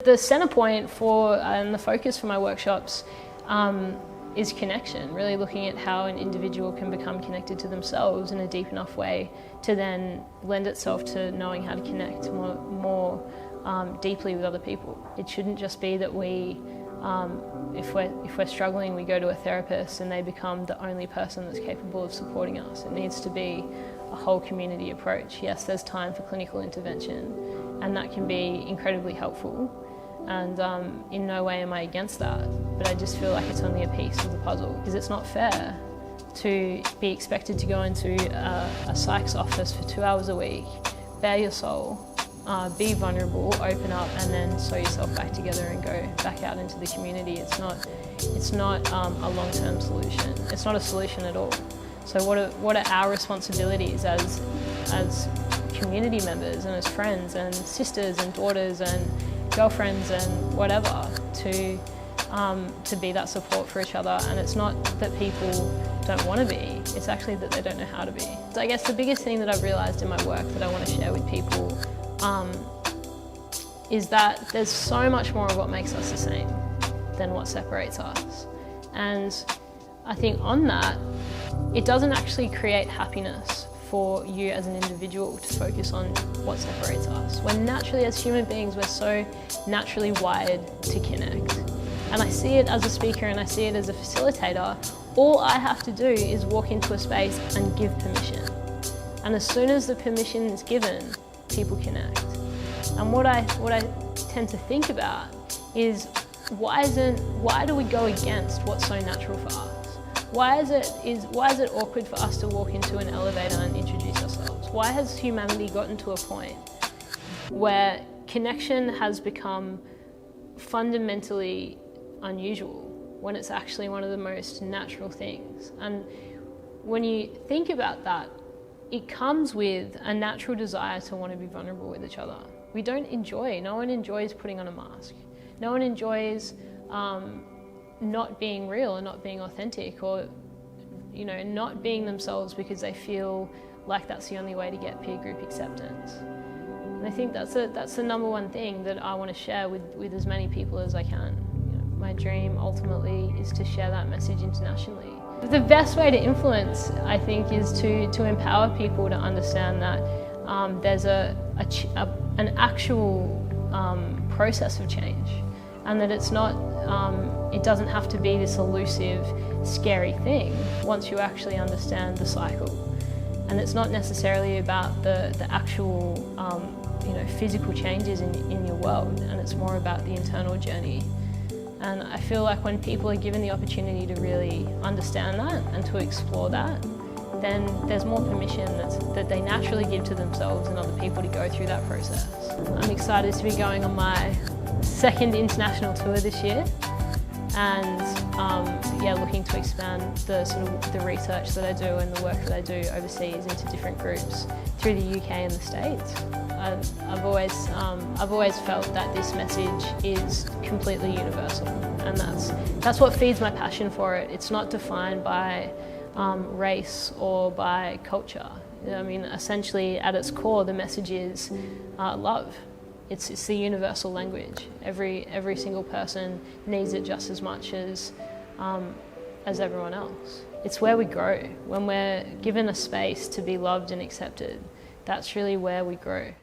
The centre point for and the focus for my workshops is connection, really looking at how an individual can become connected to themselves in a deep enough way to then lend itself to knowing how to connect more deeply with other people. It shouldn't just be that we, if we're struggling, we go to a therapist and they become the only person that's capable of supporting us. It needs to be a whole community approach. Yes, there's time for clinical intervention, and that can be incredibly helpful. And in no way am I against that, but I just feel like it's only a piece of the puzzle, because it's not fair to be expected to go into a psych's office for 2 hours a week, bare your soul, be vulnerable, open up, and then sew yourself back together and go back out into the community. It's not a long-term solution. It's not a solution at all. So what are our responsibilities as community members and as friends and sisters and daughters and girlfriends and whatever to be that support for each other? And it's not that people don't want to be, it's actually that they don't know how to be. So I guess the biggest thing that I've realised in my work that I want to share with people is that there's so much more of what makes us the same than what separates us. And I think on that, it doesn't actually create happiness for you as an individual to focus on what separates us. When naturally, as human beings, we're so naturally wired to connect. And I see it as a speaker and I see it as a facilitator. All I have to do is walk into a space and give permission. And as soon as the permission is given, people connect. And what I tend to think about is why do we go against what's so natural for us? Why is it awkward for us to walk into an elevator and introduce ourselves? Why has humanity gotten to a point where connection has become fundamentally unusual when it's actually one of the most natural things? And when you think about that, it comes with a natural desire to want to be vulnerable with each other. No one enjoys putting on a mask. No one enjoys not being real and not being authentic, or not being themselves because they feel like that's the only way to get peer group acceptance. And I think that's the number one thing that I want to share with as many people as I can. My dream ultimately is to share that message internationally. The best way to influence, I think, is to empower people to understand that there's an actual process of change, and that it's not, it doesn't have to be this elusive, scary thing once you actually understand the cycle. And it's not necessarily about the actual physical changes in your world, and it's more about the internal journey. And I feel like when people are given the opportunity to really understand that and to explore that, then there's more permission that they naturally give to themselves and other people to go through that process. I'm excited to be going on my second international tour this year, and looking to expand the research that I do and the work that I do overseas into different groups through the UK and the States. I've always felt that this message is completely universal, and that's what feeds my passion for it. It's not defined by race or by culture. I mean, essentially at its core, the message is love. It's the universal language. Every single person needs it just as much as everyone else. It's where we grow. When we're given a space to be loved and accepted, that's really where we grow.